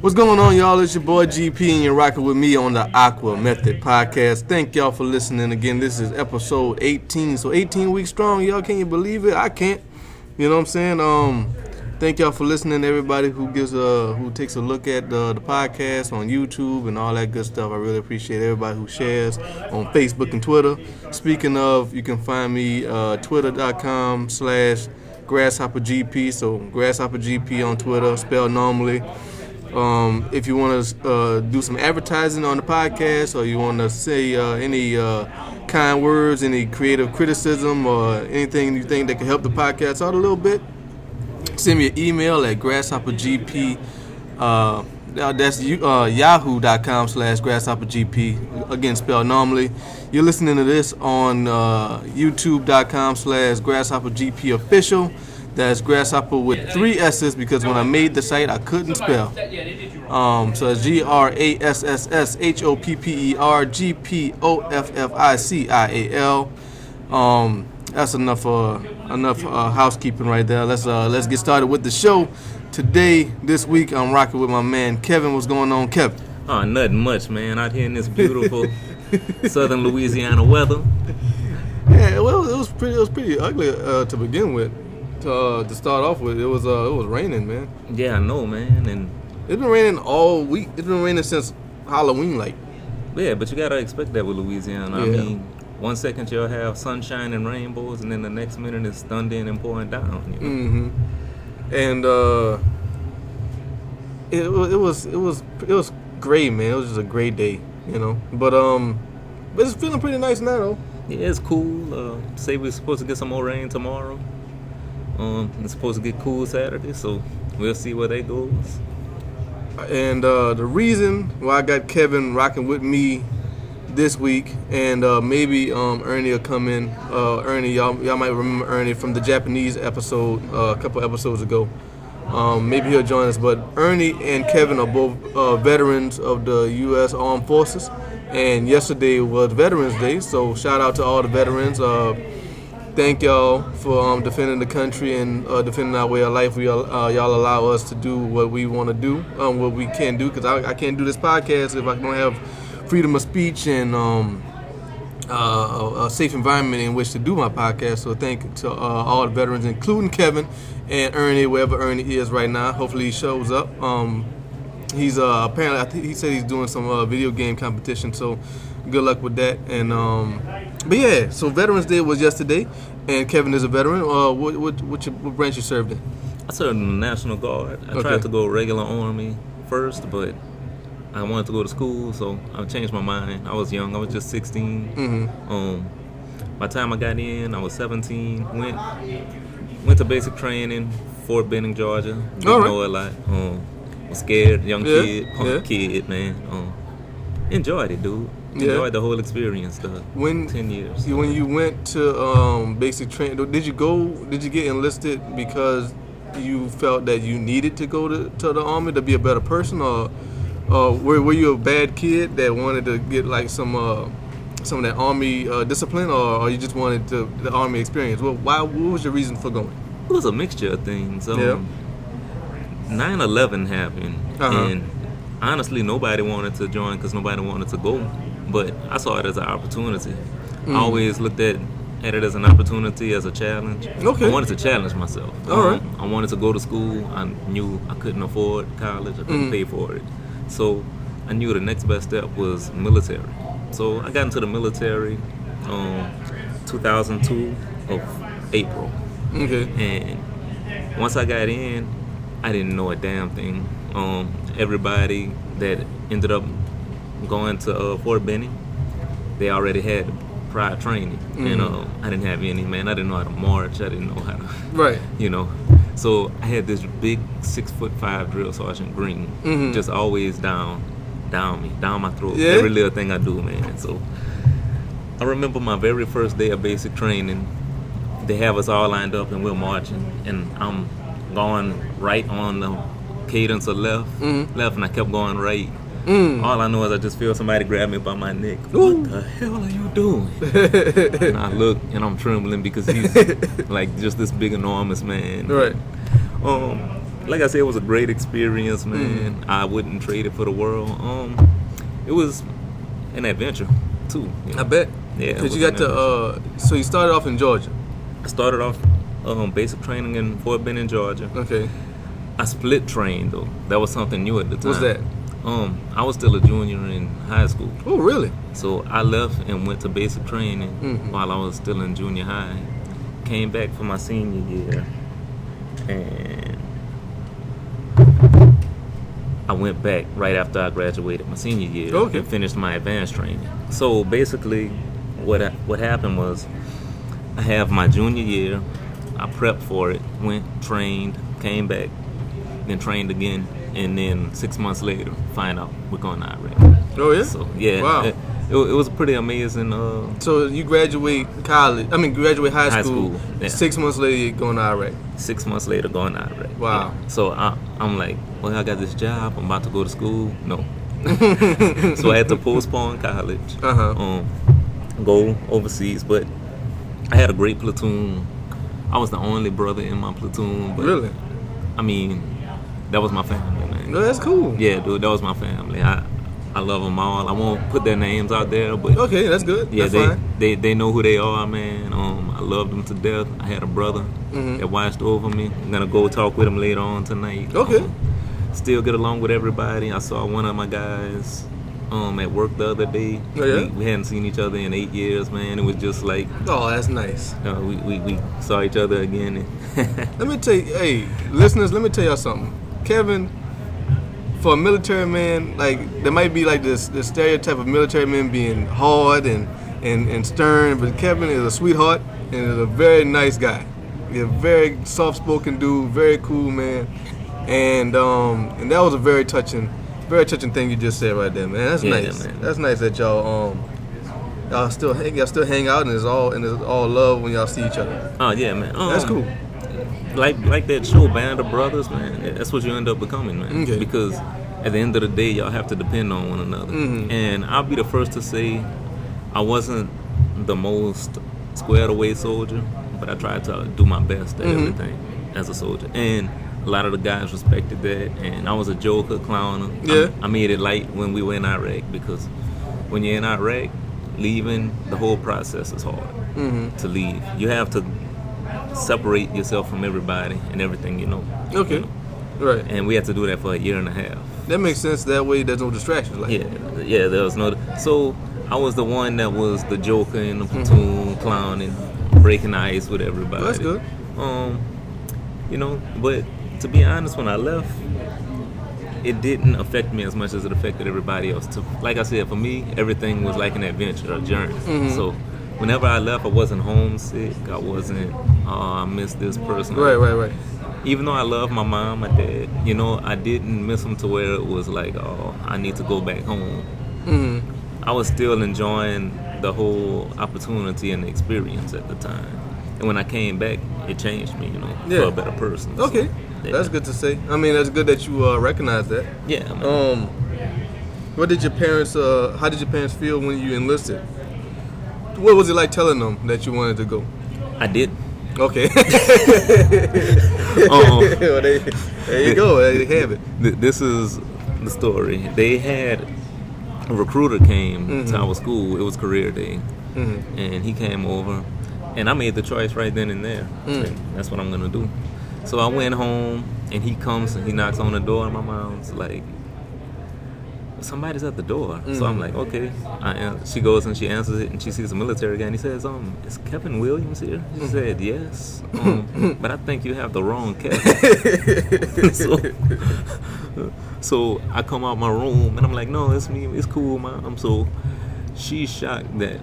What's going on, y'all? It's your boy GP, and you're rocking with me on the Aqua Method Podcast. Thank y'all for listening again. This is episode 18, so 18 weeks strong. Y'all, can you believe it? I can't. You know what I'm saying? Thank y'all for listening. Everybody who takes a look at the podcast on YouTube and all that good stuff. I really appreciate everybody who shares on Facebook and Twitter. Speaking of, you can find me twitter.com/GrassHopperGP. So GrassHopperGP on Twitter, spelled normally. If you want to do some advertising on the podcast, or you want to say any kind words, any creative criticism, or anything you think that can help the podcast out a little bit, send me an email at grasshoppergp. That's yahoo.com/grasshoppergp. Again, spelled normally. You're listening to this on youtube.com/grasshoppergp official. That's Grasshopper with 3 S's because when I made the site, I couldn't spell. So it's GRASSHOPPERGPOFFICIAL. That's enough housekeeping right there. Let's get started with the show. Today, this week, I'm rocking with my man Kevin. What's going on, Kevin? Oh, nothing much, man. Out here in this beautiful southern Louisiana weather. Yeah, well, it was pretty ugly to begin with. To start off with, it was raining, man. Yeah, I know, man. And it's been raining all week. It's been raining since Halloween, like. Yeah, but you gotta expect that with Louisiana. Yeah. I mean, 1 second you'll have sunshine and rainbows, and then the next minute it's thundering and pouring down. You know? Mm-hmm. And it was great, man. It was just a great day, you know. But it's feeling pretty nice now, though. Yeah, it's cool. Say we're supposed to get some more rain tomorrow. It's supposed to get cool Saturday, so we'll see where that goes. And the reason why I got Kevin rocking with me this week, and maybe Ernie will come in. Ernie, y'all might remember Ernie from the Japanese episode a couple episodes ago. Maybe he'll join us. But Ernie and Kevin are both veterans of the U.S. Armed Forces, and yesterday was Veterans Day, so shout out to all the veterans. Thank y'all for defending the country and defending our way of life. Y'all allow us to do what we want to do, what we can do, because I can't do this podcast if I don't have freedom of speech and a safe environment in which to do my podcast. So thank you to all the veterans, including Kevin and Ernie, wherever Ernie is right now. Hopefully he shows up. He's apparently, I think he said he's doing some video game competition, so good luck with that. And but yeah, so Veterans Day was yesterday, and Kevin is a veteran. What branch you served in? I served in the National Guard. I tried to go regular Army first, but I wanted to go to school, so I changed my mind. I was young. I was just 16. Mm-hmm. By the time I got in, I was 17. Went to basic training, Fort Benning, Georgia. Didn't know a lot. Was scared, young kid, punk kid, man. Enjoyed it, dude. Enjoyed the whole experience, 10 years. When you went to basic training, did you get enlisted because you felt that you needed to go to the Army to be a better person, or were you a bad kid that wanted to get like some of that Army discipline, or you just wanted the Army experience? Well, what was your reason for going? It was a mixture of things. 9/11 happened, and honestly, nobody wanted to join because nobody wanted to go. But I saw it as an opportunity. I always looked at it as an opportunity, as a challenge. Okay. I wanted to challenge myself. All right. I wanted to go to school. I knew I couldn't afford college. I couldn't pay for it. So I knew the next best step was military. So I got into the military 2002 of April. Okay. And once I got in, I didn't know a damn thing. Everybody that ended up going to Fort Benning, they already had prior training, and I didn't have any, man. I didn't know how to march. I didn't know how to, you know. So I had this big 6'5" drill sergeant Green, just always down my throat. Yeah. Every little thing I do, man. So I remember my very first day of basic training. They have us all lined up and we're marching, and I'm going right on the cadence of left, and I kept going right. All I know is I just feel somebody grab me by my neck. What the hell are you doing? And I look and I'm trembling because he's like just this big enormous man. Right. like I said, it was a great experience, man. I wouldn't trade it for the world. It was an adventure too. You know? I bet. Yeah. Because you got to. So you started off in Georgia. I started off basic training in Fort Benning, Georgia. Okay. I split trained though. That was something new at the time. What's that? I was still a junior in high school. Oh, really? So I left and went to basic training while I was still in junior high. Came back for my senior year, and I went back right after I graduated my senior year and finished my advanced training. So basically, what happened was, I have my junior year. I prepped for it, went, trained, came back, then trained again, and then 6 months later, find out we're going to Iraq. Oh, yeah? So, yeah. Wow. It was pretty amazing. So you graduate graduate high school. Yeah. 6 months later, you're going to Iraq. 6 months later, going to Iraq. Wow. Yeah. So I'm like, well, I got this job. I'm about to go to school. No. So I had to postpone college. Go overseas. But I had a great platoon. I was the only brother in my platoon. But Really? I mean, that was my family, man. No, that's cool. Yeah, dude, that was my family. I love them all. I won't put their names out there, but Okay, that's good. yeah, that's fine. they know who they are, man. I love them to death. I had a brother that watched over me. I'm gonna go talk with him later on tonight. Okay. Still get along with everybody. I saw one of my guys at work the other day. Oh, yeah? We hadn't seen each other in 8 years, man. It was just like Oh, that's nice. we saw each other again. Let me tell you, hey, listeners, let me tell y'all something. Kevin, for a military man, like, there might be like this stereotype of military men being hard and stern, but Kevin is a sweetheart and is a very nice guy. He's a very soft-spoken dude, very cool man, and that was a very touching thing you just said right there, man. That's nice. Man. That's nice that y'all still hang out and it's all love when y'all see each other. Oh yeah, man. That's cool. Like that show, Band of Brothers, man. That's what you end up becoming, man. Okay. Because at the end of the day, y'all have to depend on one another. And I'll be the first to say I wasn't the most squared away soldier, but I tried to do my best at everything as a soldier. And a lot of the guys respected that. And I was a joker, clowner. Yeah. I made it light when we were in Iraq, because when you're in Iraq, leaving, the whole process is hard to leave. You have to separate yourself from everybody and everything you know. Okay. You know? Right. And we had to do that for a year and a half. That makes sense. That way, there's no distractions. Like Yeah, there was no. So I was the one that was the joker in the platoon, clowning, breaking the ice with everybody. Well, that's good. But to be honest, when I left, it didn't affect me as much as it affected everybody else. Like I said, for me, everything was like an adventure, a journey. So whenever I left, I wasn't homesick. I wasn't, I miss this person. Right. Even though I love my mom, my dad, I didn't miss them to where it was like, oh, I need to go back home. I was still enjoying the whole opportunity and the experience at the time. And when I came back, it changed me, for a better person. Okay. So, yeah. That's good to say. I mean, that's good that you recognize that. Yeah. Man. How did your parents feel when you enlisted? What was it like telling them that you wanted to go? I did. Okay. Well, there you go. There you have it. This is the story. They had a recruiter came to our school. It was career day, and he came over, and I made the choice right then and there. And that's what I'm gonna do. So I went home, and he comes and he knocks on the door, and my mom's like, somebody's at the door. So I'm like, okay. She goes and she answers it, and she sees a military guy, and he says, is Kevin Williams here? She said, yes. But I think you have the wrong Kevin. So I come out my room, and I'm like, no, it's me. It's cool, Mom. So she's shocked that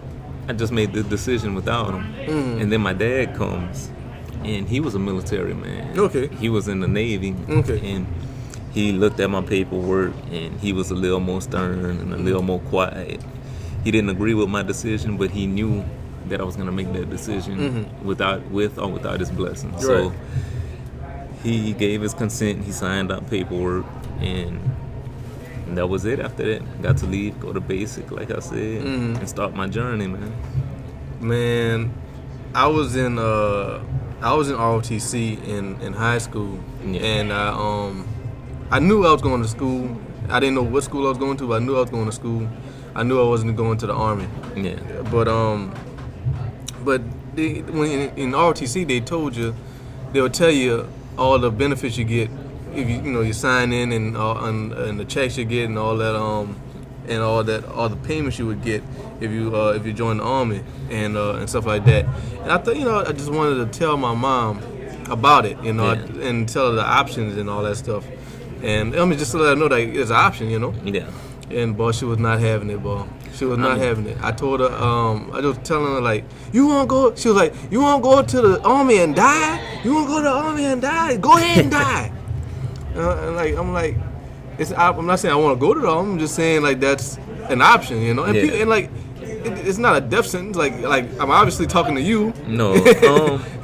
I just made the decision without him. And then my dad comes, and he was a military man. Okay. He was in the Navy. Okay. And he looked at my paperwork, and he was a little more stern and a little more quiet. He didn't agree with my decision, but he knew that I was going to make that decision with or without his blessing. Right. So he gave his consent. He signed out paperwork, and that was it. After that, got to leave, go to basic, like I said, and start my journey, man. Man, I was in I was in ROTC in high school, Yeah. and I knew I was going to school. I didn't know what school I was going to, but I knew I was going to school. I knew I wasn't going to the Army. Yeah. But when in ROTC they would tell you all the benefits you get if you sign in and the checks you get and all that all the payments you would get if you join the Army and stuff like that. And I thought I just wanted to tell my mom about it, and tell her the options and all that stuff. And just to let her know that it's an option, Yeah. And boy, she was not having it, boy. She was not having it. I told her, I was telling her like, you want to go? She was like, you want to go to the Army and die? You want to go to the Army and die? Go ahead and die. I'm like, I'm not saying I want to go to the Army. I'm just saying like that's an option, And, people, and like, it's not a death sentence. Like I'm obviously talking to you. No.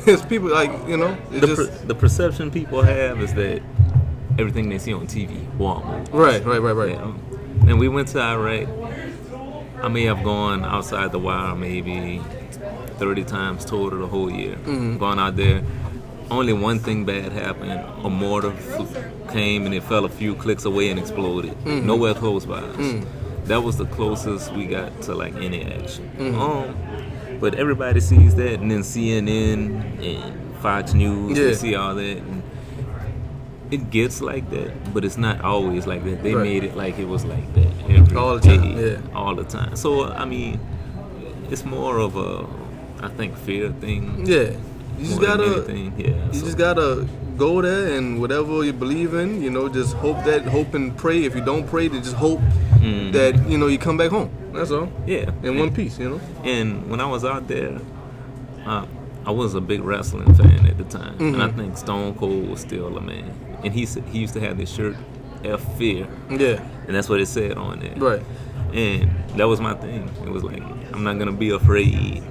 It's people like it's the perception people have is that everything they see on TV, war movies. Right. And we went to Iraq. I may have gone outside the wire maybe 30 times total the whole year. Mm-hmm. Gone out there. Only one thing bad happened. A mortar came and it fell a few clicks away and exploded. Mm-hmm. Nowhere close by us. Mm-hmm. That was the closest we got to like any action. Mm-hmm. But everybody sees that, and then CNN and Fox News, they see all that. And it gets like that, but it's not always like that. They made it like it was like that every all the time. day, all the time. So I mean, it's more of a, I think, fear thing. Yeah, you just gotta, just gotta go there and whatever you believe in, just hope and pray. If you don't pray, then just hope that you come back home. That's all. Yeah, in one piece, And when I was out there, I was a big wrestling fan at the time, and I think Stone Cold was still a man. And he used to have this shirt, F Fear. Yeah. And that's what it said on there. Right. And that was my thing. It was like, I'm not going to be afraid.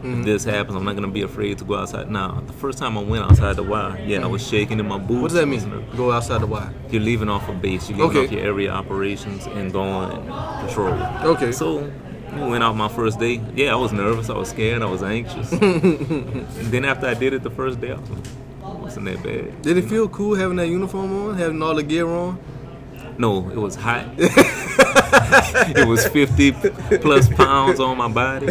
If this happens, I'm not going to be afraid to go outside. Now, the first time I went outside the wire, I was shaking in my boots. What does that mean, go outside the wire? You're leaving off a base. You're leaving off your area operations and going patrol. Okay. So I went out my first day. Yeah, I was nervous. I was scared. I was anxious. And then after I did it the first day, I was like, wasn't that bad. Did it feel cool having that uniform on, having all the gear on? No, it was hot. It was 50 plus pounds on my body,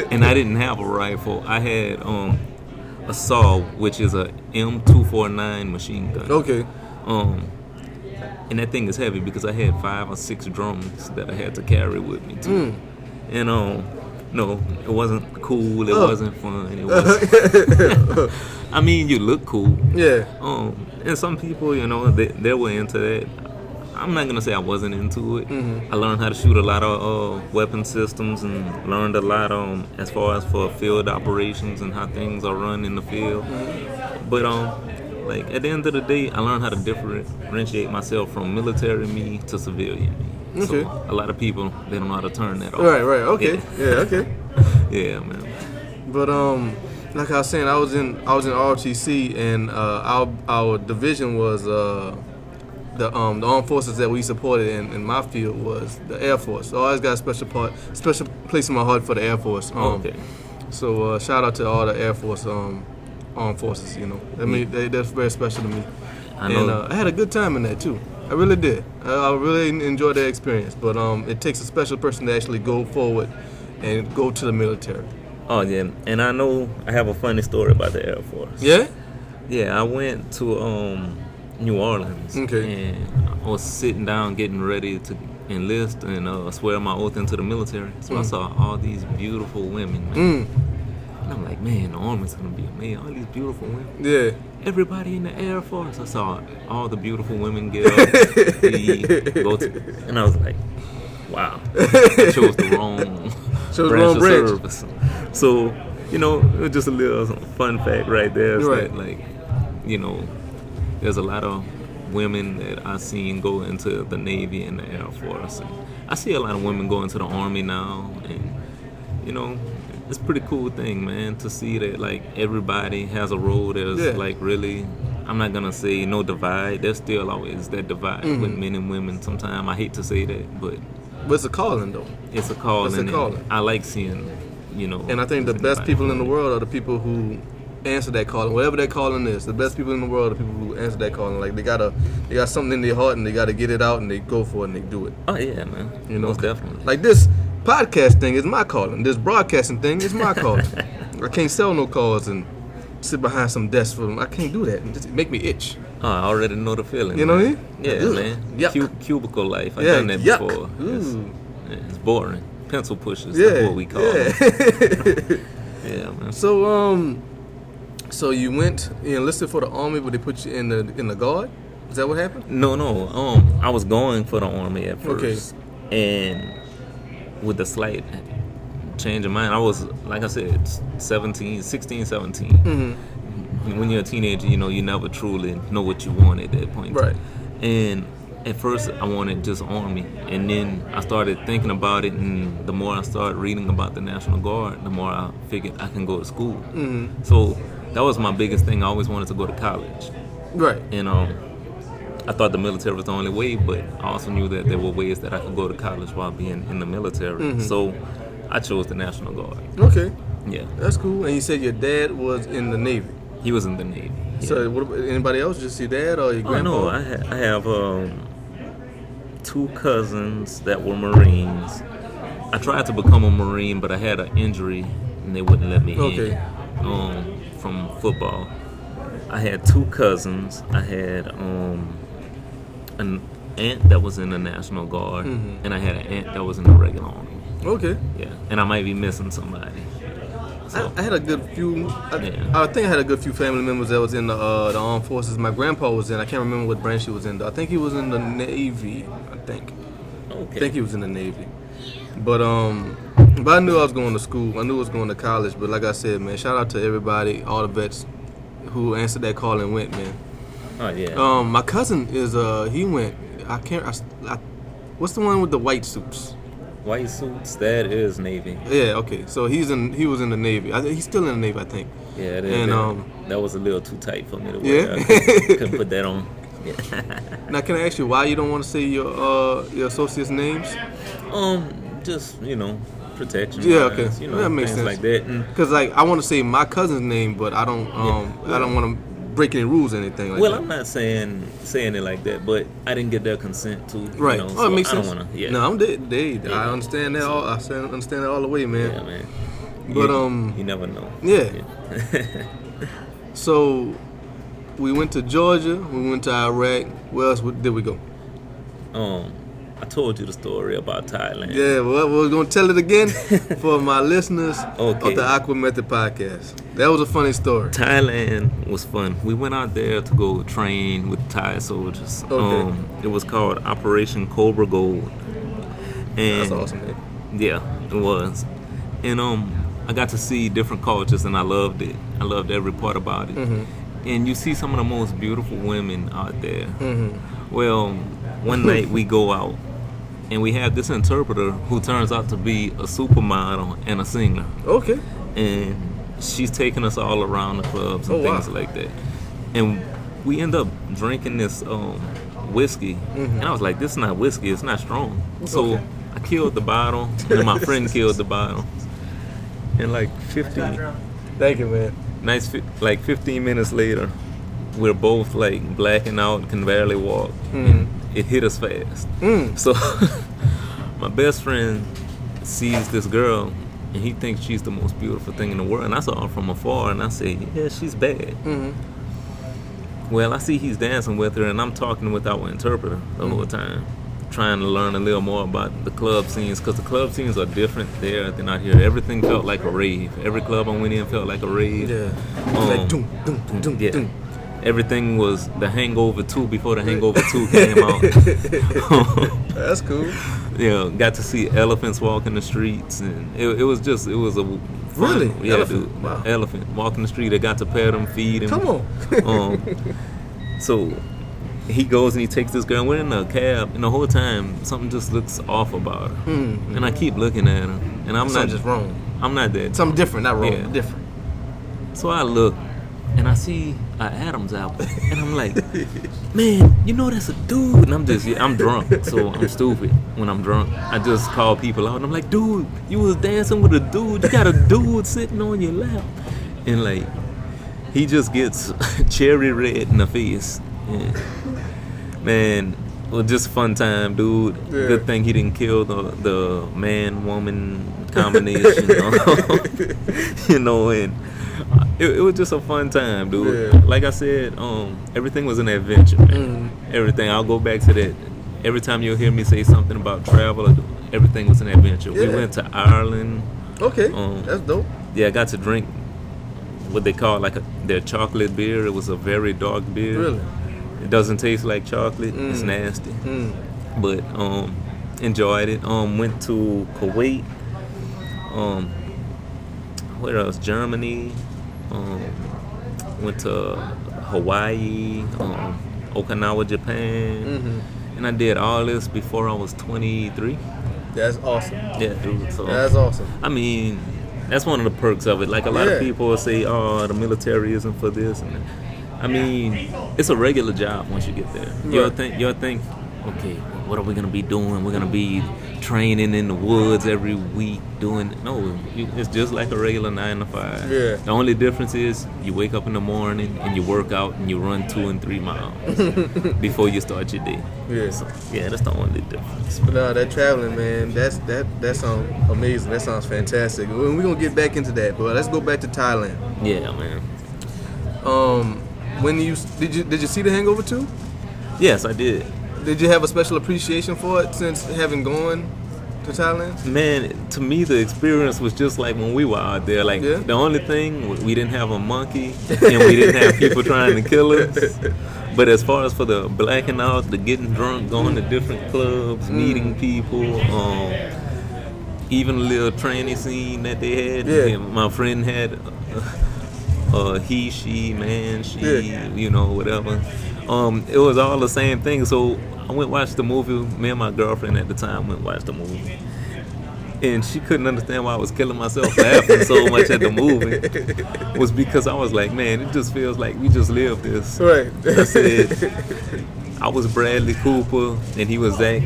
and I didn't have a rifle. I had a SAW, which is a M249 machine gun. Okay. And that thing is heavy because I had 5 or 6 drums that I had to carry with me too. And no, it wasn't cool. It wasn't fun. It was. I mean, you look cool. Yeah. And some people, they were into that. I'm not gonna say I wasn't into it. I learned how to shoot a lot of weapon systems and learned a lot as far as for field operations and how things are run in the field. But like at the end of the day, I learned how to differentiate myself from military me to civilian me. Okay. So a lot of people, they don't know how to turn that off. Right. Okay. Yeah. Okay. Yeah, man. But like I was saying, I was in ROTC, and our division was the armed forces that we supported in my field was the Air Force. So I always got a special place in my heart for the Air Force. Okay. So shout out to all the Air Force armed forces. I mean that's very special to me. I know. And I had a good time in that too. I really did. I really enjoyed that experience. But it takes a special person to actually go forward and go to the military. Oh yeah, and I know I have a funny story about the Air Force. Yeah? Yeah, I went to New Orleans. Okay. And I was sitting down getting ready to enlist and swear my oath into the military. So I saw all these beautiful women, man. And I'm like, man, the Army's gonna be amazing. All these beautiful women. Yeah. Everybody in the Air Force. I saw all the beautiful women get up, leave, go to, and I was like, wow, I chose the wrong branch of service. So, it was just a little fun fact right there. It's Right. that, like, there's a lot of women that I've seen go into the Navy and the Air Force. And I see a lot of women go into the Army now. And, it's a pretty cool thing, man, to see that, like, everybody has a role. There's, like, really, I'm not going to say no divide. There's still always that divide with men and women. Sometimes I hate to say that, but it's a calling, though. it's a calling. It's a calling. I like seeing, And I think the best people in the world are the people who answer that calling, whatever that calling is. The best people in the world are people who answer that calling. Like they got something in their heart and they got to get it out and they go for it and they do it. Oh yeah, man. You know, most definitely. Like this podcast thing is my calling. This broadcasting thing is my calling. I can't sell no calls and sit behind some desk for them. I can't do that. It just make me itch. Oh, I already know the feeling. You know what I man. mean? Yeah, Ugh. man. Yuck. Cubicle life. I've Yeah, done that yuck. before. It's boring. Pencil pushers. Yeah, That's what we call yeah. them. Yeah, man. So you went, you enlisted for the army, but they put you in the guard. Is that what happened? No. I was going for the army at first, and with a slight change of mind, I was, like I said, 16, 17. Mm-hmm. When you're a teenager, you know, you never truly know what you want at that point. Right. And at first, I wanted just army, and then I started thinking about it, and the more I started reading about the National Guard, the more I figured I can go to school. Mm-hmm. So that was my biggest thing. I always wanted to go to college. Right. And I thought the military was the only way, but I also knew that there were ways that I could go to college while being in the military. Mm-hmm. So I chose the National Guard. Okay. Yeah. That's cool. And you said your dad was in the Navy. He was in the Navy. Yeah. So what about anybody else? Just your dad or your grandpa? No, I have 2 cousins that were Marines. I tried to become a Marine, but I had an injury and they wouldn't let me in from football. I had 2 cousins. I had an aunt that was in the National Guard, Mm-hmm. and I had an aunt that was in the regular army. Okay. Yeah, and I might be missing somebody. So, I had a good few. I Yeah. think I had a good few family members that was in the armed forces. My grandpa was in. I can't remember what branch he was in. I think he was in the Navy. I think he was in the Navy. But I knew I was going to school. I knew I was going to college. But like I said, man, shout out to everybody, all the vets who answered that call and went, man. Oh yeah. My cousin is he went. What's the one with the white suits? White suits. That is Navy. Yeah, okay. So he was in the Navy. He's still in the Navy, I think. Yeah, that was a little too tight for me to wear. Yeah? I couldn't put that on. Now, can I ask you why you don't want to say your associates' names? Just protection. Yeah, okay. That makes things sense. like that. And, Because I want to say my cousin's name, but I don't want to break any rules or anything like that. I'm not saying it like that, but I didn't get their consent to. Right. So It makes I sense. don't want to. Yeah. No, I understand that. I understand that all the way, man. Yeah, man. But you never know. Yeah. So we went to Georgia. We went to Iraq. Where else did we go? I told you the story about Thailand. Yeah, well, we're going to tell it again for my listeners Okay. of the AquaMethodPodcast. That was a funny story. Thailand was fun. We went out there to go train with Thai soldiers. Okay. It was called Operation Cobra Gold. And That's awesome, man. Yeah, it was. And I got to see different cultures, and I loved it. I loved every part about it. Mm-hmm. And you see some of the most beautiful women out there. Mm-hmm. Well, one night we go out, and we have this interpreter who turns out to be a supermodel and a singer. Okay. And she's taking us all around the clubs and things like that. And we end up drinking this whiskey. Mm-hmm. And I was like, this is not whiskey, it's not strong. So I killed the bottle, and my friend killed the bottle. And like 15 Thank you, man. 15 minutes later, we're both like blacking out, can barely walk. Mm-hmm. And it hit us fast. So my best friend sees this girl, and he thinks she's the most beautiful thing in the world. And I saw her from afar, and I say, yeah, she's bad. Mm-hmm. Well, I see he's dancing with her, and I'm talking with our interpreter the whole time, trying to learn a little more about the club scenes, because the club scenes are different there than out here. Everything felt like a rave. Every club I went in felt like a rave. Yeah. Like, doom, doom, doom, doom, Yeah. doom. Everything was The Hangover 2 before The Hangover 2 came out. That's cool. Yeah, got to see elephants walking the streets, and it was a fun, Really? yeah, Elephant? dude, Wow. elephant walking the street. I got to pet him, feed him. Come on. So he goes and he takes this girl. We're in a cab, and the whole time something just looks off about her, Mm-hmm. and I keep looking at her, and I'm Something not just wrong. I'm not that. Something different, not wrong. Yeah. Different. So I look, and I see an Adam's apple, and I'm like, man, you know that's a dude. And I'm drunk, so I'm stupid when I'm drunk. I just call people out, and I'm like, dude, you was dancing with a dude. You got a dude sitting on your lap, and like, he just gets cherry red in the face. Yeah. Man, well, just fun time, dude. Yeah. Good thing he didn't kill the man-woman combination, you know, and it was just a fun time, dude. Yeah. Like I said, everything was an adventure, man. Everything. I'll go back to that. Every time you'll hear me say something about travel, everything was an adventure. Yeah. We went to Ireland. Okay, that's dope. Yeah, I got to drink what they call like their chocolate beer. It was a very dark beer. Really? It doesn't taste like chocolate. It's nasty. But enjoyed it. Went to Kuwait. Where else? Germany. Went to Hawaii. Okinawa, Japan. And I did all this before I was 23. That's awesome. Yeah, dude. So That's awesome. I mean, that's one of the perks of it. Like a lot of people will say, "Oh, the military isn't for this." And I mean, it's a regular job once you get there. You'll think, okay, what are we gonna be doing? We're gonna be training in the woods every week it's just like a regular 9 to 5. Yeah. The only difference is you wake up in the morning and you work out and you run 2 and 3 miles before you start your day. Yeah. So, yeah, that's the only difference. But no, that traveling, man, that sounds amazing. That sounds fantastic. We're gonna get back into that, but let's go back to Thailand. Yeah, man. When did you see The Hangover 2? Yes, I did. Did you have a special appreciation for it since having gone to Thailand? Man, to me the experience was just like when we were out there. Like the only thing, we didn't have a monkey and we didn't have people trying to kill us. But as far as for the blacking out, the getting drunk, going to different clubs, meeting people, even a little tranny scene that they had. Yeah. My friend had he, she, man, she, whatever. It was all the same thing. So I went and watched the movie. Me and my girlfriend at the time went and watched the movie. And she couldn't understand why I was killing myself laughing so much at the movie. It was because I was like, man, it just feels like we just lived this. Right. I said, I was Bradley Cooper and he was Zach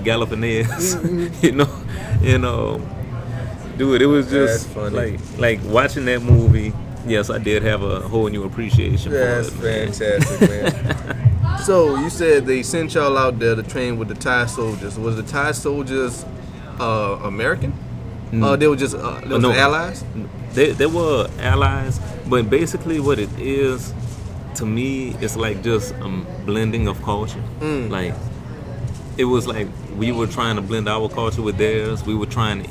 Galifianakis. Dude, it was just like watching that movie. Yes, I did have a whole new appreciation for it. That's fantastic, man. So you said they sent y'all out there to train with the Thai soldiers. Was the Thai soldiers American? They were just allies? They were allies, but basically what it is, to me, it's like just a blending of culture. Like, it was like we were trying to blend our culture with theirs. We were trying to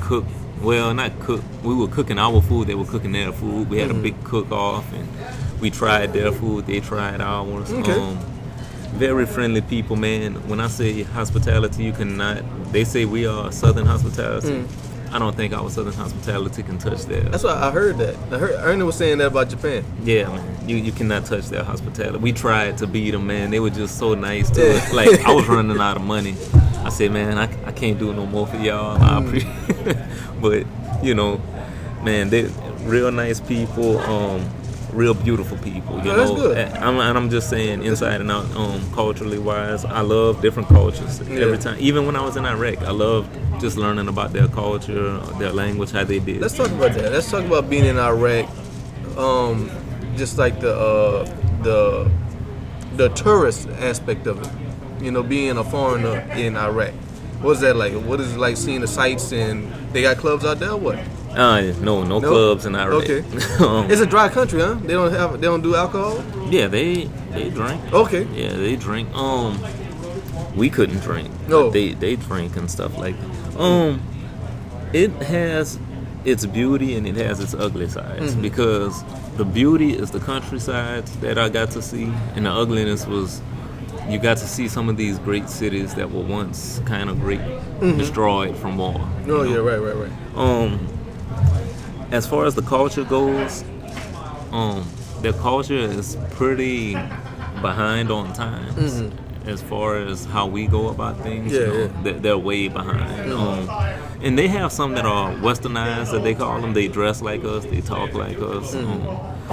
cook. Well, not cook. We were cooking our food. They were cooking their food. We had a big cook-off, and we tried their food. They tried ours. Okay. Very friendly people, man. When I say hospitality, you cannot. They say we are Southern hospitality. I don't think our Southern hospitality can touch theirs. That's why I heard that. I heard Ernie was saying that about Japan. Yeah, man. You cannot touch their hospitality. We tried to beat them, man. They were just so nice to us. Like, I was running out of money. I said, man, I can't do no more for y'all. I appreciate But, man, they real nice people, real beautiful people, That's good. And I'm just saying, inside and out, culturally wise, I love different cultures every time. Even when I was in Iraq, I loved just learning about their culture, their language, how they did. Let's talk about that. Let's talk about being in Iraq. Just like the tourist aspect of it. Being a foreigner in Iraq. What's that like? What is it like seeing the sights and they got clubs out there or what? No clubs in Iraq. Okay. It's a dry country, huh? They don't do alcohol? Yeah, they drink. Okay. Yeah, they drink. We couldn't drink. No. They drink and stuff like that. It has its beauty and it has its ugly sides because the beauty is the countryside that I got to see, and the ugliness was you got to see some of these great cities that were once kind of great, destroyed from war. Oh, yeah, right. As far as the culture goes, their culture is pretty behind on times. As far as how we go about things, they're way behind. And they have some that are westernized, that they call them. They dress like us, they talk like us.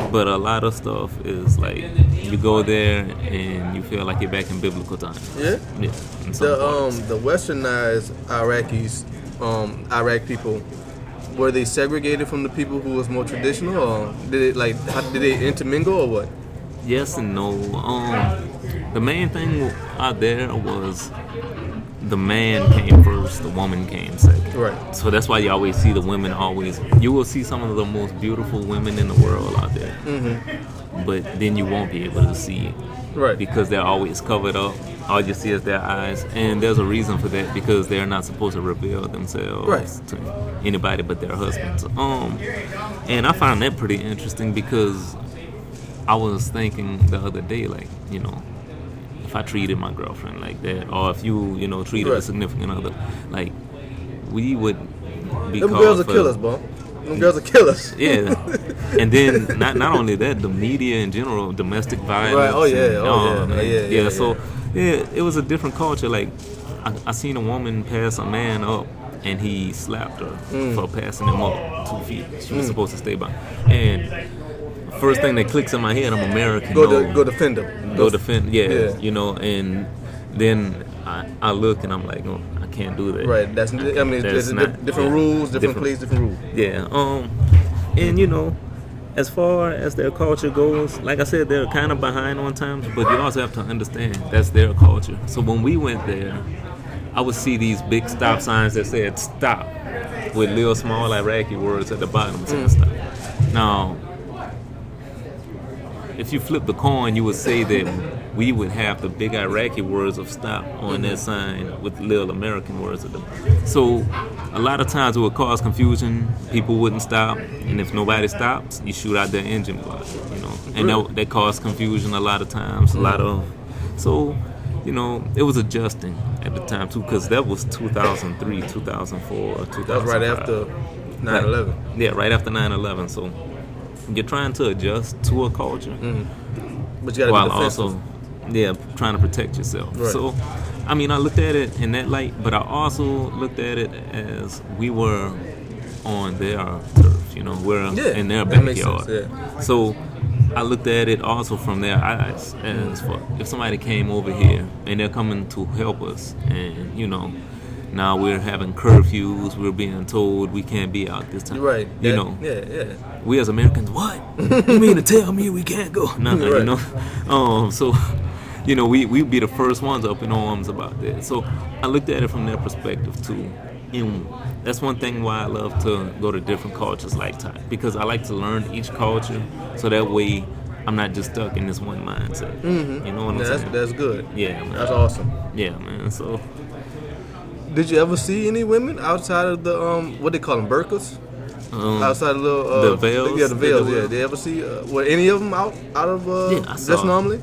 But a lot of stuff is like you go there and you feel like you're back in biblical times. Yeah. Yeah. The westernized Iraqis, Iraq people, were they segregated from the people who was more traditional, or did they intermingle or what? Yes and no. The main thing out there was the man came first, the woman came second. Right. So that's why you always see the women you will see some of the most beautiful women in the world out there. Mm-hmm. But then you won't be able to see it. Right. Because they're always covered up. All you see is their eyes. And there's a reason for that, because they're not supposed to reveal themselves to anybody but their husbands. And I found that pretty interesting, because I was thinking the other day, like, you know, if I treated my girlfriend like that, or if you treated a significant other, like, we would be Them called girls are for, killers, bro. Them girls are killers. Yeah. And then not only that, the media in general, domestic violence. Right. Oh yeah. Yeah. So it was a different culture. Like, I seen a woman pass a man up, and he slapped her for passing him up 2 feet. She was supposed to stay by. And first thing that clicks in my head, I'm American. Go defend them. Go defend. Yeah. You know. And then I look, and I'm like, no, I can't do that. Right. There's different rules, different place, different rules. Yeah. And you know, as far as their culture goes, like I said, they're kind of behind on times, but you also have to understand that's their culture. So when we went there, I would see these big stop signs that said "stop" with little small Iraqi words at the bottom saying "stop." Now, if you flip the coin, you would say that we would have the big Iraqi words of "stop" on that sign with little American words at them. So a lot of times it would cause confusion. People wouldn't stop, and if nobody stops, you shoot out their engine block, you know. And that caused confusion a lot of times. So, you know, it was adjusting at the time too, because that was 2003, 2004, 2005. That was right after 9/11. Yeah, right after 9/11. So you're trying to adjust to a culture, but you gotta while be defensive. also, trying to protect yourself. Right. So, I mean, I looked at it in that light, but I also looked at it as we were on their turf. You know, we're in their that makes backyard. sense, yeah. So I looked at it also from their eyes, as for if somebody came over here and they're coming to help us, and you know, now we're having curfews, we're being told we can't be out this time. Right. You know. Yeah. We as Americans, what? You mean to tell me we can't go? No, Right. you know. So, you know, we'd be the first ones up in arms about that. So I looked at it from their perspective too. And that's one thing why I love to go to different cultures like that, because I like to learn each culture, so that way I'm not just stuck in this one mindset. You know what I'm saying? That's good. Yeah, man. That's awesome. Yeah, man. So Did you ever see any women outside of the what they call them, burqas? Outside of the veils? Yeah, the veils. Yeah. Did you ever see were any of them out of I saw. dressed normally?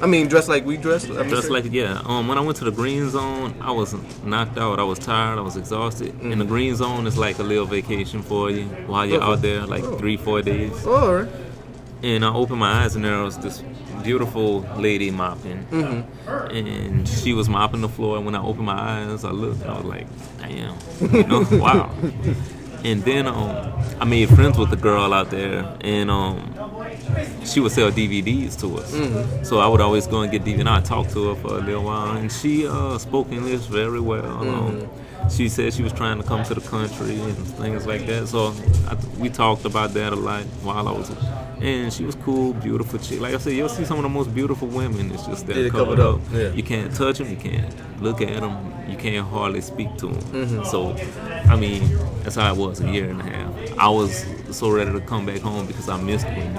I mean, dressed like we dress. Just like, when I went to the green zone, I was knocked out. I was tired. I was exhausted. And the green zone is like a little vacation for you while you're out there, like 3-4 days. Oh, all right. And I opened my eyes, and there was this beautiful lady mopping. And she was mopping the floor. And when I opened my eyes, I looked, and I was like, damn, you know, wow. And then I made friends with the girl out there, and she would sell DVDs to us. So I would always go and get DVDs. I talked to her for a little while, and she spoke English very well. She said she was trying to come to the country and things like that. So we talked about that a lot while I was. And she was cool, beautiful chick. Like I said, you'll see some of the most beautiful women. It's just they're covered up. Yeah. You can't touch them. You can't look at them. You can't hardly speak to them. So, I mean, that's how it was a year and a half. I was so ready to come back home because I missed women.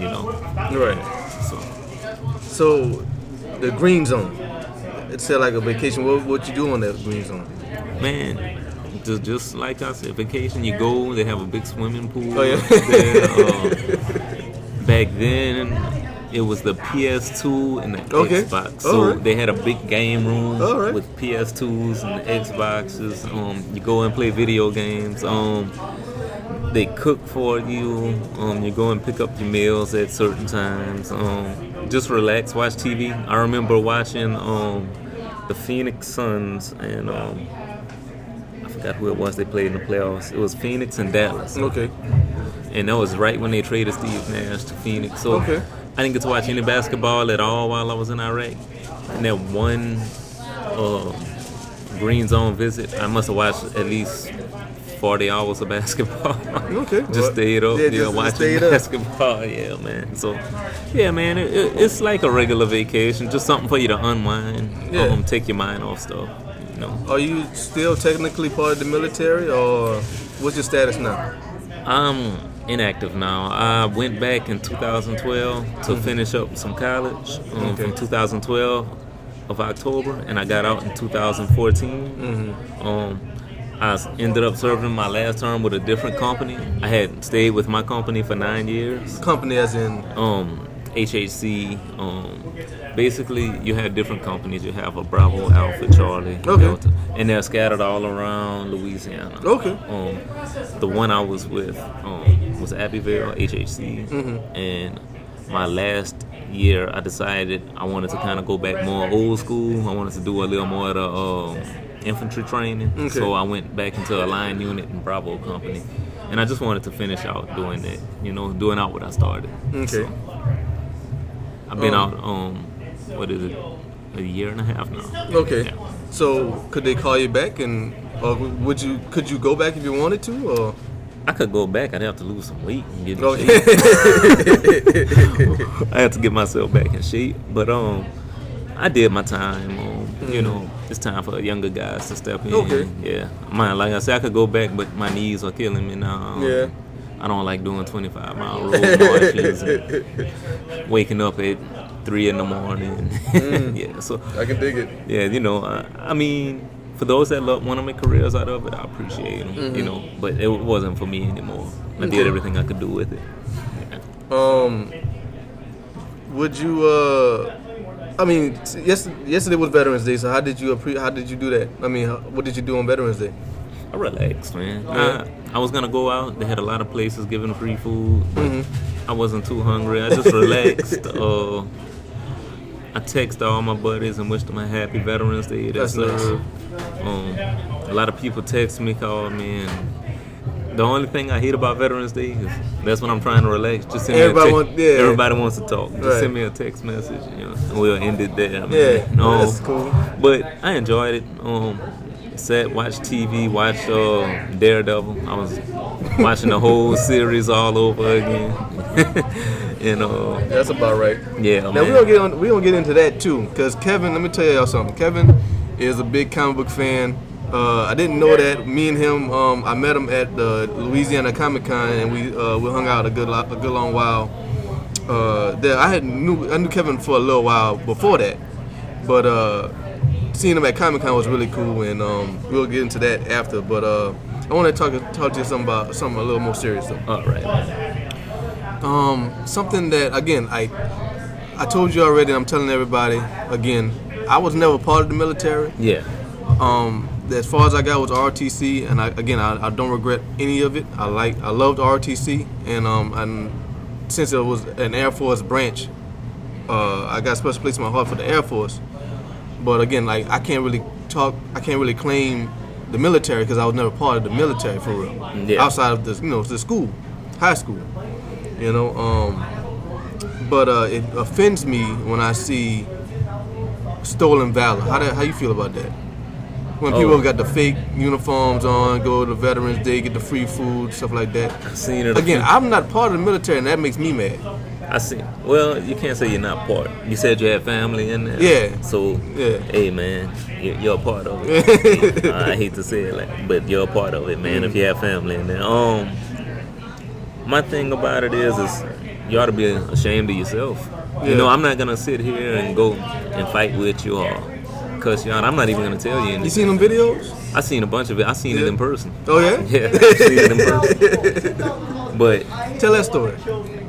You know. Right. So, the green zone. It said like a vacation. What you do on that green zone? Man, just like I said, vacation. You go. They have a big swimming pool. Oh yeah. There. Back then, it was the PS2 and the Xbox. So they had a big game room with PS2s and Xboxes. You go and play video games. They cook for you. You go and pick up your meals at certain times. Just relax, watch TV. I remember watching the Phoenix Suns and I forgot who it was they played in the playoffs. It was Phoenix and Dallas. Okay. And that was right when they traded Steve Nash to Phoenix. So I didn't get to watch any basketball at all while I was in Iraq. And that one green zone visit, I must have watched at least 40 hours of basketball. Okay. Just stayed up, just watching stayed up. basketball. Yeah, man. So, yeah, man, it's like a regular vacation, just something for you to unwind, take your mind off stuff. You know. Are you still technically part of the military, or what's your status now? I'm inactive now. I went back in 2012 to finish up some college from 2012 of October, and I got out in 2014. I ended up serving my last term with a different company. I had stayed with my company for 9 years. Company as in? HHC. Basically, you have different companies. You have a Bravo, Alpha, Charlie, Delta, and they're scattered all around Louisiana. Okay. The one I was with was Abbeville, HHC, and my last year I decided I wanted to kind of go back more old school. I wanted to do a little more of the infantry training, so I went back into a line unit in Bravo company, and I just wanted to finish out doing that, doing out what I started. Okay. So I've been out, what is it, a year and a half now. Okay. Yeah. So could they call you back, and or could you go back if you wanted to, or? I could go back. I'd have to lose some weight and get in Okay. shape. I had to get myself back in shape, but I did my time. It's time for younger guys to step in. Okay. Yeah. Like I said, I could go back, but my knees are killing me now. Yeah. I don't like doing 25-mile road marches and waking up at 3 in the morning. Yeah. So I can dig it. Yeah. I mean, for those that want to make careers out of it, I appreciate them. But it wasn't for me anymore. I did everything I could do with it. Yeah. Would you? I mean, yesterday was Veterans Day. So how did you do that? I mean, what did you do on Veterans Day? I relaxed, man. Yeah. I was gonna go out. They had a lot of places giving free food. But I wasn't too hungry. I just relaxed. I texted all my buddies and wished them a happy Veterans Day. That's nice. A lot of people text me, call me, and the only thing I hate about Veterans Day is that's when I'm trying to relax. Just send everybody wants to talk. Just send me a text message, and we'll end it there. That's cool. But I enjoyed it. Watched TV, watched Daredevil. I was watching the whole series all over again. That's about right. Yeah. Now man. we gonna get into that too, because Kevin. Let me tell y'all something. Kevin is a big comic book fan. I didn't know that. Me and him, I met him at the Louisiana Comic Con, and we hung out a good long while. I knew Kevin for a little while before that, but seeing him at Comic Con was really cool, and we'll get into that after. But I want to talk to you about something a little more serious though. All right. Something that, again, I told you already. I'm telling everybody again. I was never part of the military. Yeah. As far as I got was RTC, and I don't regret any of it. I loved RTC, and since it was an Air Force branch, I got a special place in my heart for the Air Force. But again, like I can't really claim the military because I was never part of the military for real. Yeah. Outside of the school, high school, But it offends me when I see stolen valor. How you feel about that? When people got the fake uniforms on, go to Veterans Day, get the free food, stuff like that. I've seen it. Again, I'm not part of the military, and that makes me mad. Well, you can't say you're not part. You said you had family in there. Yeah. So, hey, man, you're a part of it. I hate to say it, but you're a part of it, man, if you have family in there. My thing about it is you ought to be ashamed of yourself. Yeah. I'm not going to sit here and go and fight with you or cuss you out. I'm not even going to tell you anything. You seen them videos? I seen a bunch of it. I seen it in person. Oh, yeah? Yeah, I seen it in person. But tell that story,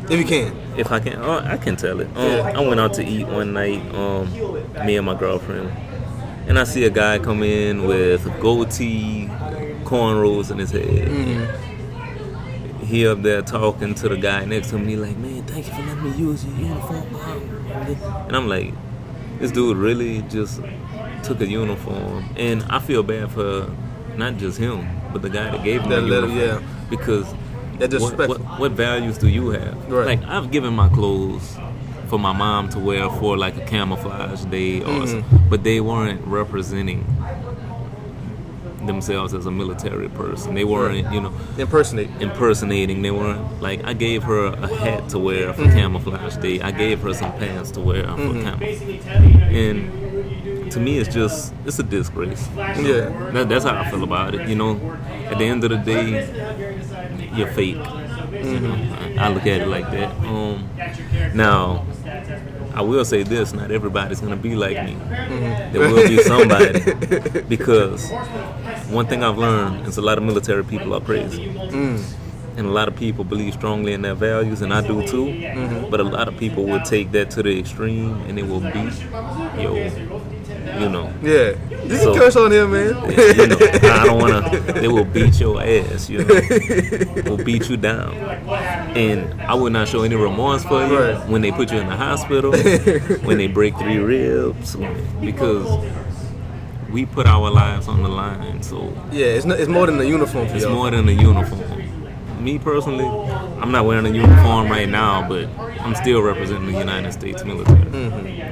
if you can. If I can, I can tell it. I went out to eat one night, me and my girlfriend, and I see a guy come in with a goatee, cornrows in his head. Mm-hmm. He up there talking to the guy next to me like, man, thank you for letting me use your uniform. And I'm like, this dude really just took a uniform, and I feel bad for not just him, but the guy that gave him the uniform. Because what values do you have? Right. Like, I've given my clothes for my mom to wear for like a camouflage day, or but they weren't representing themselves as a military person. They weren't, you know, impersonating. They weren't like, I gave her a hat to wear for camouflage day. I gave her some pants to wear for camouflage. And to me, it's a disgrace. Yeah. That's how I feel about it. You know, at the end of the day, you're fake. You know, I look at it like that. Now, I will say this: not everybody's gonna be like me. There will be somebody, because one thing I've learned is a lot of military people are crazy, and a lot of people believe strongly in their values, and I do too. But a lot of people will take that to the extreme, and they will beat you know. Yeah. You can curse on him, man. You know, I don't wanna. They will beat your ass. You know, will beat you down, and I would not show any remorse for you when they put you in the hospital, when they break 3 ribs, because we put our lives on the line. So yeah, it's more than a uniform. It's more than a uniform. Me personally, I'm not wearing a uniform right now, but I'm still representing the United States military.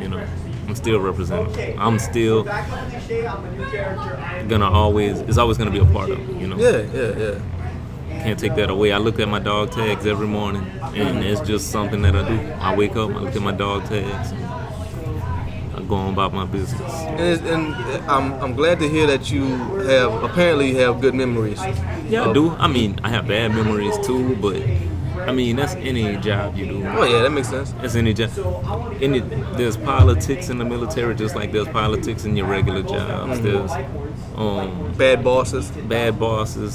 You know, I'm still representing. I'm still it's always gonna be a part of it, you know. Yeah. Can't take that away. I look at my dog tags every morning, and it's just something that I do. I wake up, I look at my dog tags, and I go on about my business. And I'm glad to hear that you apparently have good memories. Yeah, I do. I mean, I have bad memories too, but I mean, that's any job you do. Oh yeah, that makes sense. That's any job. There's politics in the military, just like there's politics in your regular jobs. There's bad bosses.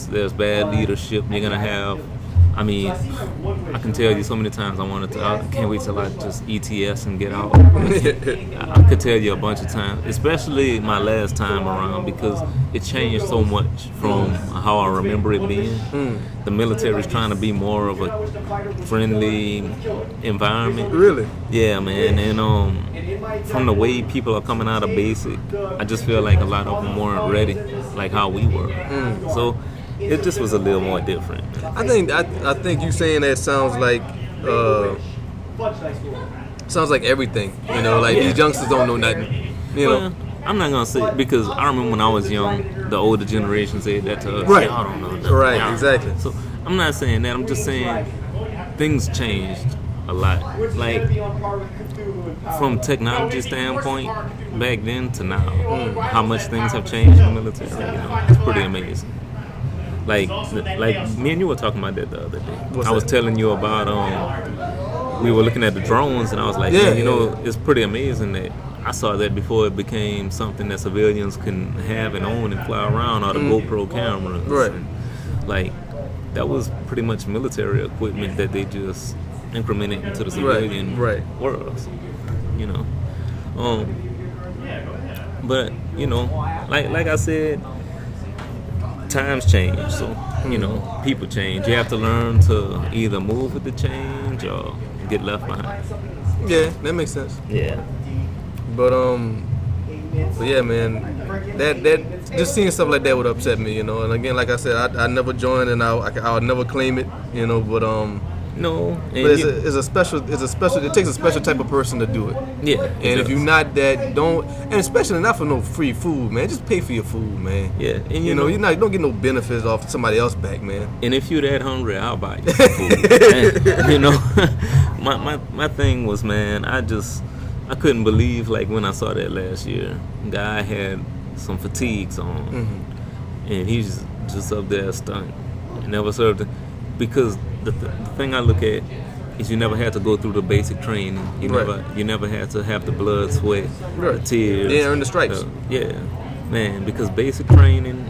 There's bad leadership. You're gonna have. I mean, I can tell you so many times I can't wait till I just ETS and get out. I could tell you a bunch of times, especially my last time around, because it changed so much from how I remember it being. The military is trying to be more of a friendly environment. Really? Yeah, man. And from the way people are coming out of basic, I just feel like a lot of them weren't ready, like how we were. So it just was a little more different. I think you saying that sounds like everything. You know, like these youngsters don't know nothing. You know. I'm not gonna say, because I remember when I was young, the older generation said that to us. Right. Y'all don't know nothing. Right. Exactly. So I'm not saying that. I'm just saying things changed a lot. Like from technology standpoint, back then to now, how much things have changed in the military. You know, it's pretty amazing. Like me and you were talking about that the other day. I was telling you about we were looking at the drones, and I was like, it's pretty amazing that I saw that before it became something that civilians can have and own and fly around, all the GoPro cameras. Right. And, like, that was pretty much military equipment that they just incremented into the civilian world. You know. But, you know, like I said, times change, so you know, people change. You have to learn to either move with the change or get left behind. Yeah, that makes sense. Yeah. But yeah, man, that just seeing stuff like that would upset me, you know. And again, like I said, I never joined, and I'll never claim it, you know. But no, but it's a special. It takes a special type of person to do it. Yeah. And if you're not that, and especially not for no free food, man. Just pay for your food, man. Yeah. And you don't get no benefits off somebody else back, man. And if you're that hungry, I'll buy you some food. And, you know, my thing was, man, I couldn't believe, like, when I saw that last year, guy had some fatigues on, and he's just up there stunned. He never served it, because the thing I look at is you never had to go through the basic training. You never had to have the blood, sweat, the tears. They earned the stripes. Yeah, man, because basic training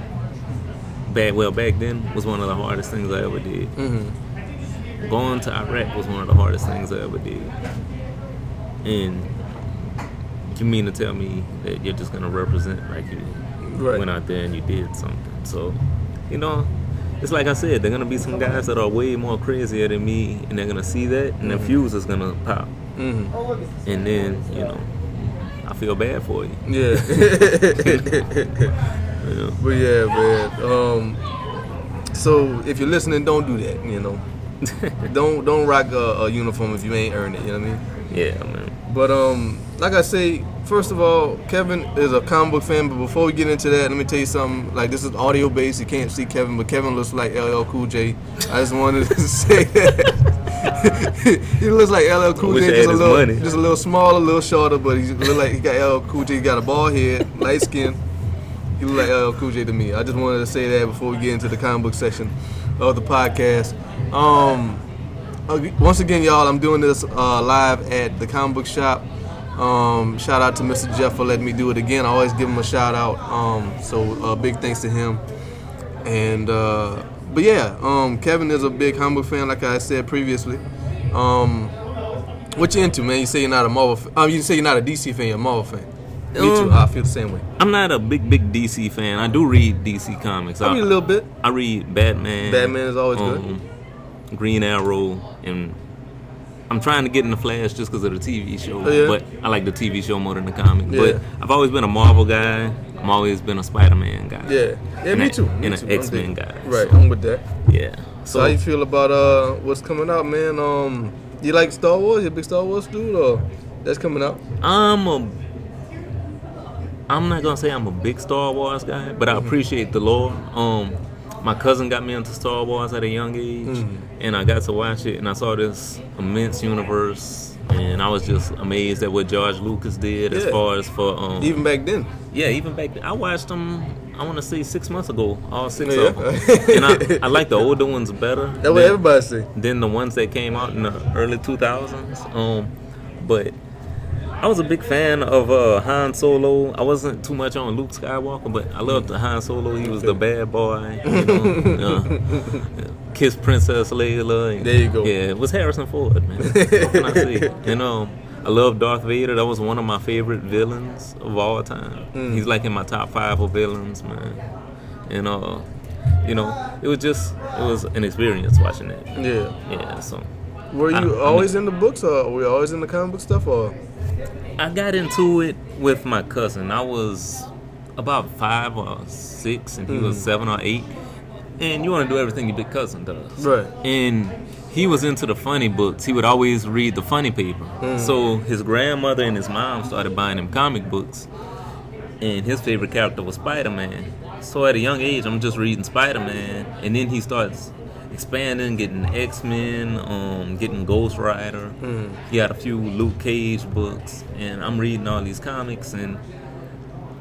back then was one of the hardest things I ever did. Going to Iraq was one of the hardest things I ever did. And you mean to tell me that you're just gonna represent like you went out there and you did something? So, you know, it's like I said, there are gonna be some guys that are way more crazier than me, and they're gonna see that, and the fuse is gonna pop. And then, you know, I feel bad for you. Yeah. But yeah, man. So if you're listening, don't do that. You know, don't rock a uniform if you ain't earned it. You know what I mean? Yeah, man. But like I say, first of all, Kevin is a comic book fan, but before we get into that, let me tell you something. Like, this is audio based. You can't see Kevin, but Kevin looks like LL Cool J. I just wanted to say that. He looks like LL Cool J, just a little smaller, a little shorter, but he look like he got LL Cool J. He got a bald head, light skin. He look like LL Cool J to me. I just wanted to say that before we get into the comic book section of the podcast. Once again, y'all, I'm doing this live at the comic book shop. Shout out to Mr. Jeff for letting me do it again. I always give him a shout out. So big thanks to him. And but yeah, Kevin is a big comic book fan, like I said previously. What you into, man? You say you're not a Marvel fan. You say you're not a DC fan, you're a Marvel fan. Me too. I feel the same way. I'm not a big DC fan. I do read DC comics. I read a little bit. I read Batman. Batman is always good. Green Arrow, and I'm trying to get in the Flash just because of the TV show. Oh, yeah? But I like the TV show more than the comic. Yeah. But I've always been a Marvel guy. I've always been a Spider-Man guy. Yeah, me too. And an X-Men guy. Right, I'm with that. Yeah. So how you feel about what's coming out, man? You like Star Wars? You a big Star Wars dude, or that's coming out? I'm not gonna say I'm a big Star Wars guy, but I appreciate the lore. My cousin got me into Star Wars at a young age, and I got to watch it, and I saw this immense universe, and I was just amazed at what George Lucas did as far as for even back then. Yeah, even back then. I watched them, I want to say 6 months ago, all six of them. And I like the older ones better. That's what everybody say. Than the ones that came out in the early 2000s. But I was a big fan of Han Solo. I wasn't too much on Luke Skywalker, but I loved Han Solo. He was the bad boy. You know, kissed Princess Leia. And, there you go. Yeah, it was Harrison Ford, man. What can I say? And I love Darth Vader. That was one of my favorite villains of all time. He's like in my top 5 of villains, man. And you know, it was an experience watching that. Yeah. Yeah. So. Were you always in the books, or were you always in the comic book stuff, or? I got into it with my cousin. I was about 5 or 6, and he was 7 or 8. And you want to do everything your big cousin does. Right. And he was into the funny books. He would always read the funny paper. So his grandmother and his mom started buying him comic books. And his favorite character was Spider-Man. So at a young age, I'm just reading Spider-Man. And then he starts expanding, getting X-Men, getting Ghost Rider. He had a few Luke Cage books, and I'm reading all these comics. And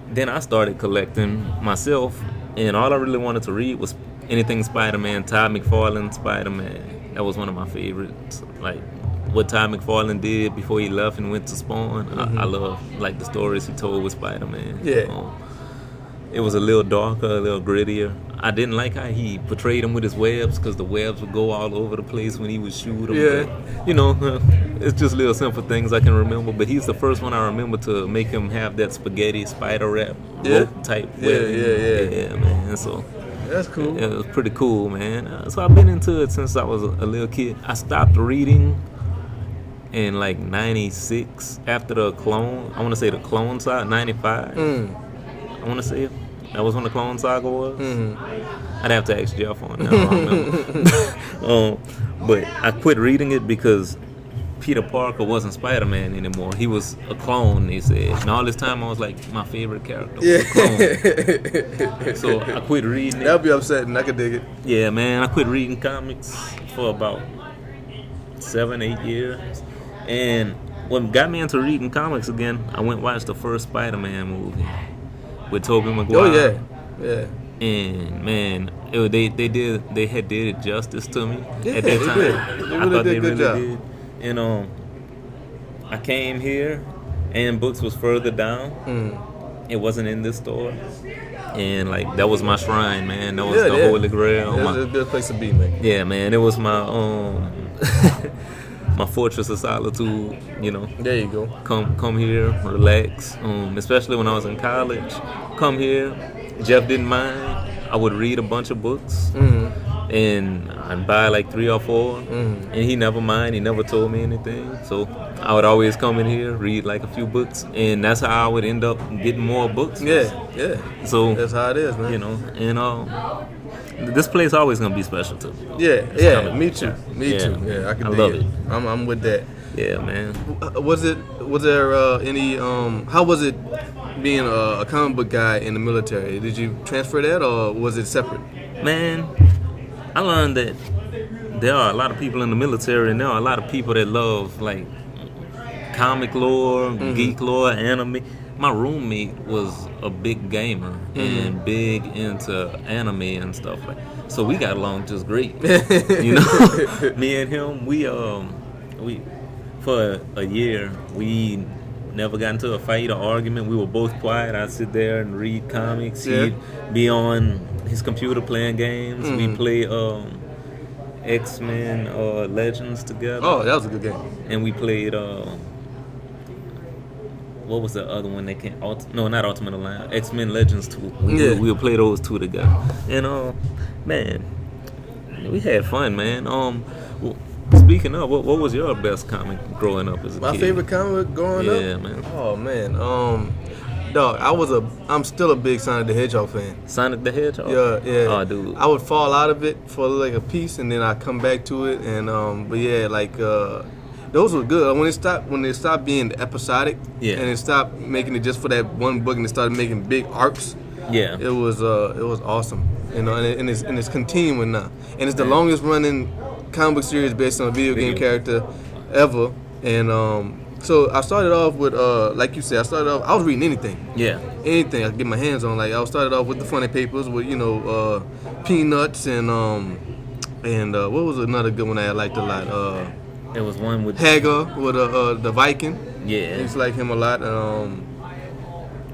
then I started collecting myself, and all I really wanted to read was anything Spider-Man. Todd McFarlane Spider-Man, that was one of my favorites. Like what Todd McFarlane did before he left and went to Spawn. I love like the stories he told with Spider-Man. Yeah. It was a little darker, a little grittier. I didn't like how he portrayed him with his webs, because the webs would go all over the place when he would shoot them. Yeah. But, you know, it's just little simple things I can remember. But he's the first one I remember to make him have that spaghetti spider wrap rope type webbing. Yeah, man. So that's cool. It was pretty cool, man. So I've been into it since I was a little kid. I stopped reading in like 96 after the Clone. I want to say the Clone Saga, 95. I want to say it. That was when the Clone Saga was. I'd have to ask Jeff on that. I don't remember. But I quit reading it because Peter Parker wasn't Spider-Man anymore. He was a clone, they said. And all this time I was like, my favorite character was a clone. So I quit reading it. That'd be upsetting. I could dig it. Yeah, man. I quit reading comics for about 7-8 years. And what got me into reading comics again, I went and watched the first Spider-Man movie with Tobey Maguire. Oh yeah. And man, they had did it justice to me at that they time. did. I thought they really did. And I came here, and books was further down. It wasn't in this store, and like that was my shrine, man. That was the Holy Grail. It was a good place to be, man. Yeah, man. It was my my fortress of solitude, you know. There you go. Come here, relax. Especially when I was in college. Come here. Jeff didn't mind. I would read a bunch of books. And I'd buy like 3 or 4. And he never mind. He never told me anything. So I would always come in here, read like a few books. And that's how I would end up getting more books. Yeah. So that's how it is, man. You know, and this place always gonna be special to me. Yeah, me too. Me too. Yeah, I can dig love it. I'm with that. Yeah, man. Was there any how was it being a comic book guy in the military? Did you transfer that or was it separate? Man, I learned that there are a lot of people in the military, and there are a lot of people that love like comic lore, geek lore, anime. My roommate was a big gamer and big into anime and stuff like that. So we got along just great. You know, me and him, we for a year we never got into a fight or argument. We were both quiet. I'd sit there and read comics. He'd be on his computer playing games. We play X-Men Legends together. Oh, that was a good game. And we played what was the other one that came? No, not Ultimate Alliance. X-Men Legends 2. We'll play those two together. And man, we had fun, man. Speaking of, what was your best comic growing up as a kid? My favorite comic growing up? Yeah, man. Oh man, dog, I'm still a big Sonic the Hedgehog fan. Sonic the Hedgehog? Yeah. Oh, dude. I would fall out of it for like a piece, and then I come back to it, and but yeah, like those were good. When they stopped being episodic, and it stopped making it just for that one book, and it started making big arcs. Yeah, it was awesome, you know, and it's continuing now, and it's the longest running comic book series based on a video game character ever, and so I started off with like you said, I was reading anything I could get my hands on. Like I started off with the funny papers with Peanuts and what was another good one that I liked a lot? There was one with Hagar with the Viking. Yeah, I used to like him a lot.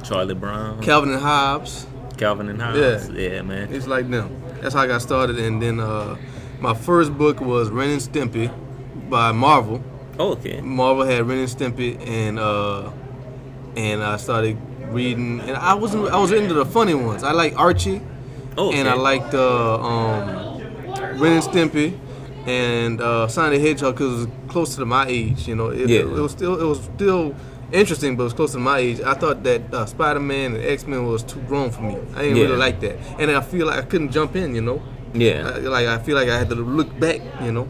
Charlie Brown, Calvin and Hobbes. Yeah, man. It's like them. That's how I got started, and then my first book was Ren and Stimpy by Marvel. Oh, okay. Marvel had Ren and Stimpy, and I started reading, and I was into the funny ones. I like Archie, and I liked Ren and Stimpy, and Sonic the Hedgehog because it was closer to my age. You know, it was still interesting, but it was closer to my age. I thought that Spider-Man and X-Men was too grown for me. I didn't really like that, and I feel like I couldn't jump in. You know. Yeah. I feel like I had to look back, you know.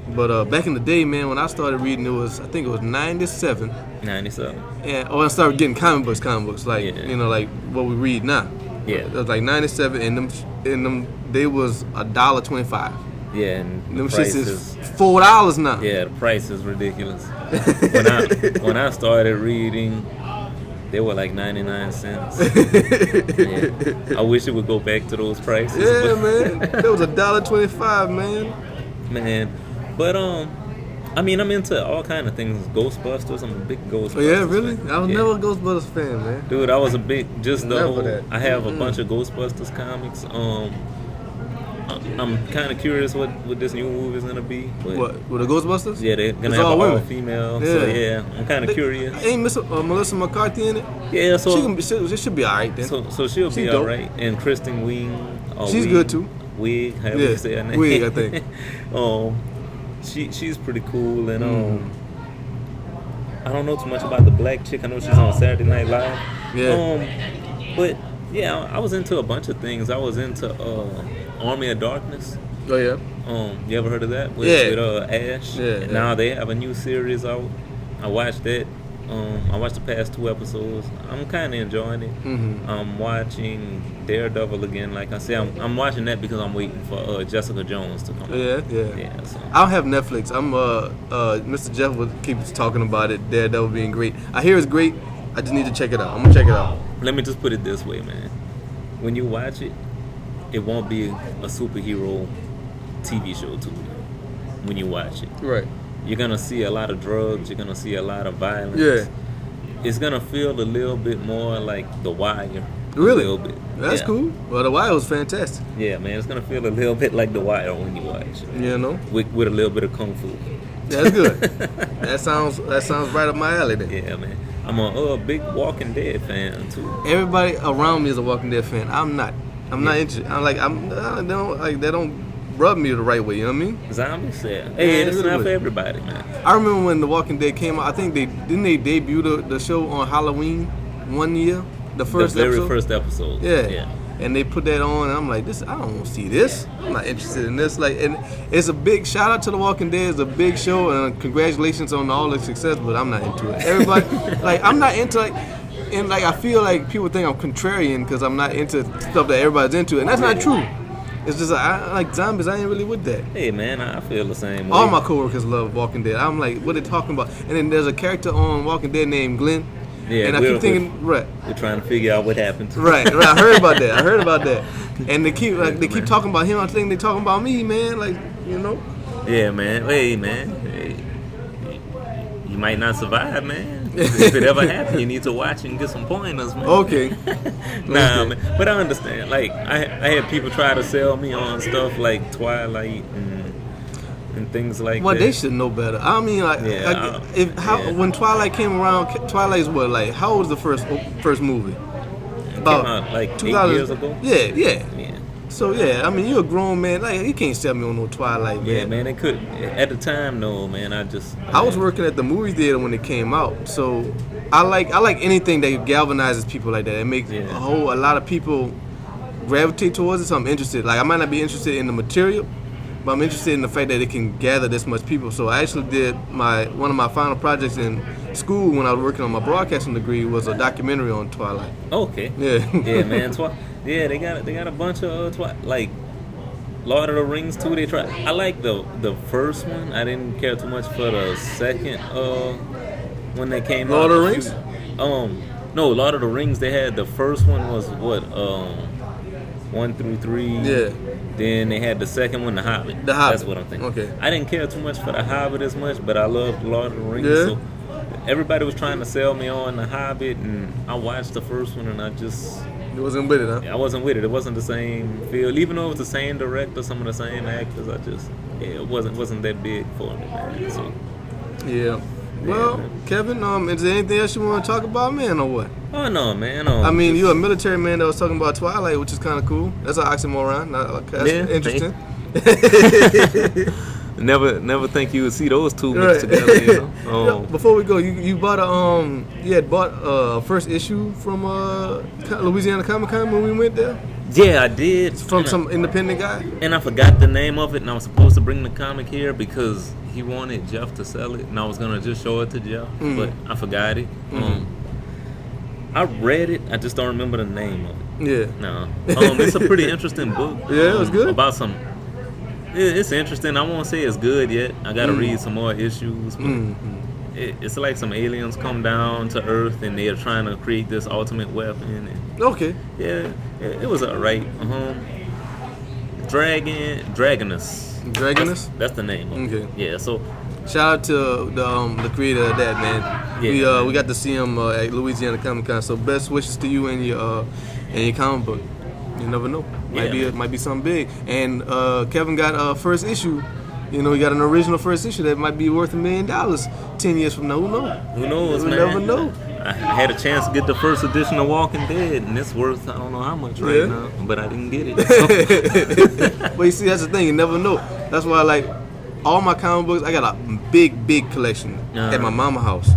But back in the day, man, when I started reading, I think it was 97. 97. Yeah. I started getting comic books, like you know, like what we read now. Yeah. It was like 97, and them they was $1.25. Yeah, and them shits is $4 now. Yeah, the price is ridiculous. when I started reading, they were like 99 cents. I wish it would go back to those prices. Yeah, man. It was $1.25, man. Man, but I mean, I'm into all kind of things. Ghostbusters, I'm a big Ghostbusters. Oh, yeah, really? fan. I was never a Ghostbusters fan, man. Dude, I was a big I have a Mm-hmm. bunch of Ghostbusters comics. I'm kind of curious what this new movie is gonna be. What, with the Ghostbusters? Yeah, they're gonna have all female. Yeah. So yeah, I'm kind of curious. Ain't Melissa McCarthy in it? Yeah, so she should be alright then. So she'll be alright. And Kristen Wiig. She's good too. Wiig, however you say her name. Wiig, I think. She's pretty cool, and I don't know too much about the black chick. I know she's on Saturday Night Live. Yeah. But yeah, I was into a bunch of things. I was into Army of Darkness. Oh yeah. You ever heard of that? With Ash. Yeah. And now they have a new series out. I watched that. I watched the past 2 episodes. I'm kind of enjoying it. Mm-hmm. I'm watching Daredevil again. Like I said, I'm watching that because I'm waiting for Jessica Jones to come out. Yeah. So. I don't have Netflix. I'm Mr. Jeff keeps talking about it. Daredevil being great. I hear it's great. I just need to check it out. I'm gonna check it out. Let me just put it this way, man. When you watch it, it won't be a superhero TV show to you. When you watch it, right? You're gonna see a lot of drugs. You're gonna see a lot of violence. Yeah. It's gonna feel a little bit more like The Wire. Really? A little bit. That's cool. Well, The Wire was fantastic. Yeah, man. It's gonna feel a little bit like The Wire when you watch it. You know? With a little bit of kung fu. That's good. that sounds right up my alley then. Yeah, man. I'm a big Walking Dead fan too. Everybody around me is a Walking Dead fan. I'm not. I'm not interested. They don't rub me the right way. You know what I mean? Zombies, yeah. Hey, it's not for everybody, man. I remember when The Walking Dead came out. I think they debut the show on Halloween one year. The very first episode. Yeah. and they put that on, and I'm like, I don't want to see this. I'm not interested in this. Like, and it's a big shout out to The Walking Dead. It's a big show, and congratulations on all the success. But I'm not into it. Everybody, like, I'm not into like. And like I feel like people think I'm contrarian because I'm not into stuff that everybody's into, and that's not true. It's just I like zombies. I ain't really with that. Hey man, I feel the same way. All my coworkers love Walking Dead. I'm like, what are they talking about? And then there's a character on Walking Dead named Glenn. Yeah, and I keep thinking, right. We're trying to figure out what happened to him. Right. I heard about that. And they keep keep talking about him. I think they talking about me, man. Like, you know. Yeah, man. Hey, man. Hey, you might not survive, man. If it ever happens, you need to watch and get some pointers, man. Okay. Nah, man. But I understand. Like, I had people try to sell me on stuff like Twilight and things like that. Well, they should know better. I mean, like, when Twilight came around, Twilight's what? Like, how old was the first movie? It came out like 8 years ago. Yeah. So yeah, I mean, you're a grown man. Like, you can't sell me on no Twilight, man. Yeah, man, they could. At the time, no, man. I was working at the movie theater when it came out, so I like anything that galvanizes people like that. It makes a lot of people gravitate towards it. So I'm interested. Like, I might not be interested in the material, but I'm interested in the fact that it can gather this much people. So I actually did one of my final projects in school when I was working on my broadcasting degree was a documentary on Twilight. Okay. Yeah. Yeah, man. Yeah, they got a bunch of like Lord of the Rings too. They try. I like the first one. I didn't care too much for the second when they came Lord out. of the Rings? No, Lord of the Rings. They had the first one was what 1 through 3. Yeah. Then they had the second one, The Hobbit. The Hobbit. That's what I'm thinking. Okay. I didn't care too much for The Hobbit as much, but I loved Lord of the Rings. Yeah. So everybody was trying to sell me on The Hobbit, and I watched the first one, and I just. You wasn't with it, huh? I wasn't with it. It wasn't the same feel. Even though it was the same director, some of the same actors, it wasn't that big for me, man. So. Yeah. Well, Kevin, is there anything else you want to talk about, man, or what? Oh no, man. I mean, you're a military man that was talking about Twilight, which is kind of cool. That's an oxymoron. That's interesting. Never think you would see those two mixed together. You know? Before we go, you bought you had bought a first issue from Louisiana Comic Con when we went there. Yeah, I did. From some independent guy. And I forgot the name of it, and I was supposed to bring the comic here because he wanted Jeff to sell it, and I was gonna just show it to Jeff, but I forgot it. I read it, I just don't remember the name of it. Yeah. No. It's a pretty interesting book. Yeah, it was good. About some. It's interesting. I won't say it's good yet. I gotta read some more issues. But it's like some aliens come down to Earth and they're trying to create this ultimate weapon. And okay. Yeah, it was alright. Dragonus. Dragonus? That's the name of it. Okay. Yeah. So. Shout out to the creator of that, man. Yeah, we got to see him at Louisiana Comic Con. So best wishes to you and your comic book. You never know. Might be something big. And Kevin got a first issue. You know, he got an original first issue that might be worth $1 million 10 years from now. Who knows? Who knows, man? Never know. I had a chance to get the first edition of Walking Dead, and it's worth I don't know how much right now, but I didn't get it. So. But you see, that's the thing. You never know. That's why, like, all my comic books, I got a big collection at my mama's house.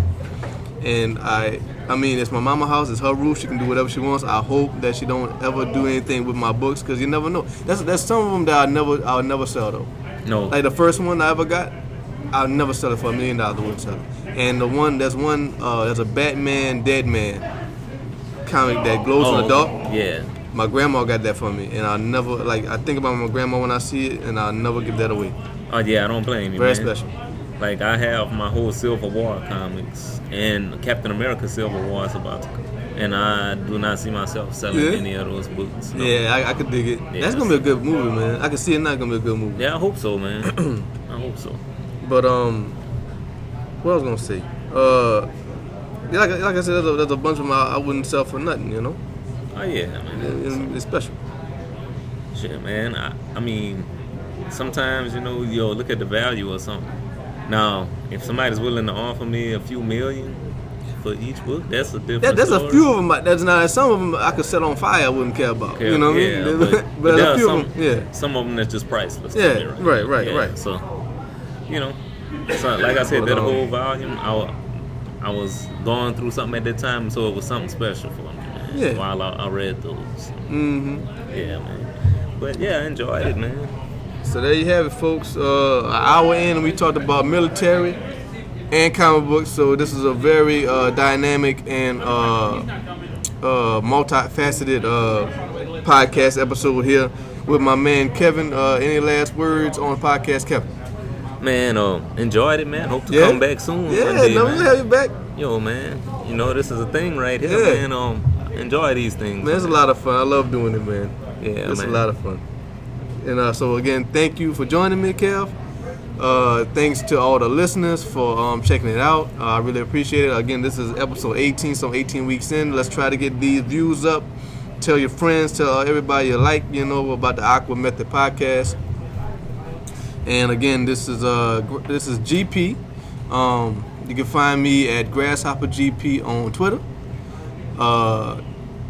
And I mean, it's my mama's house. It's her roof. She can do whatever she wants. I hope that she don't ever do anything with my books because you never know. That's some of them that I'll never sell though. No. Like the first one I ever got, I'll never sell it for $1 million. I wouldn't sell it. And there's a Batman Dead Man comic that glows in the dark. Yeah. My grandma got that for me, and I think about my grandma when I see it, and I'll never give that away. Oh yeah, I don't blame you. Very man. special. Like I have my whole Civil War comics, and Captain America Civil War is about to come, and I do not see myself selling any of those books. No. Yeah, I could dig it. Yeah, that's gonna be a good movie, man. I can see it not gonna be a good movie. Yeah, I hope so, man. I hope so. But what I was gonna say? Like I said, there's a bunch of them I wouldn't sell for nothing, you know. Oh yeah, man. It's special. Shit, man. I mean, sometimes look at the value of something. Now, if somebody's willing to offer me a few million for each book, that's a different There's story. a few of them. That's not some of them I could set on fire. I wouldn't care about. You know what I mean? But there's a few of them. Yeah. Some of them that's just priceless. Yeah. To me, Right. So, so like I said, that whole volume, I was going through something at that time, so it was something special for me. Man. man. Yeah. While I read those. Mm-hmm. Yeah, man. But yeah, I enjoyed it, man. So there you have it, folks. An hour in, and we talked about military and comic books. So this is a very dynamic and multifaceted podcast episode here with my man Kevin. Any last words on the podcast, Kevin? Man, enjoyed it, man. Hope to Yeah. come back soon. Yeah, one day, no, man. we'll have you back. Yo, man. You know, this is a thing right here, Yeah. man. Enjoy these things. Man, it's a lot of fun. I love doing it, man. Yeah, It's man. a lot of fun. And so again, thank you for joining me, Kev. Thanks to all the listeners for checking it out. I really appreciate it. Again, this is episode 18, so 18 weeks in. Let's try to get these views up. Tell your friends, tell everybody you like, about the Aqua Method Podcast. And again, this is GP. You can find me at GrasshopperGP on Twitter. The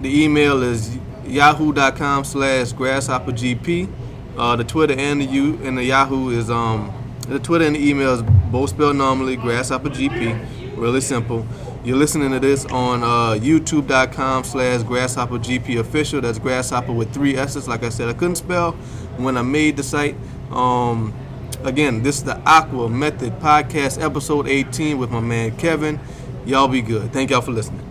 email is yahoo.com/grasshoppergp. The Twitter and the Yahoo is the Twitter and the email is both spelled normally, GrasshopperGP. Really simple. You're listening to this on youtube.com/grasshoppergp official. That's grasshopper with 3 S's. Like I said, I couldn't spell when I made the site. Again, this is the Aqua Method Podcast, episode 18 with my man Kevin. Y'all be good. Thank y'all for listening.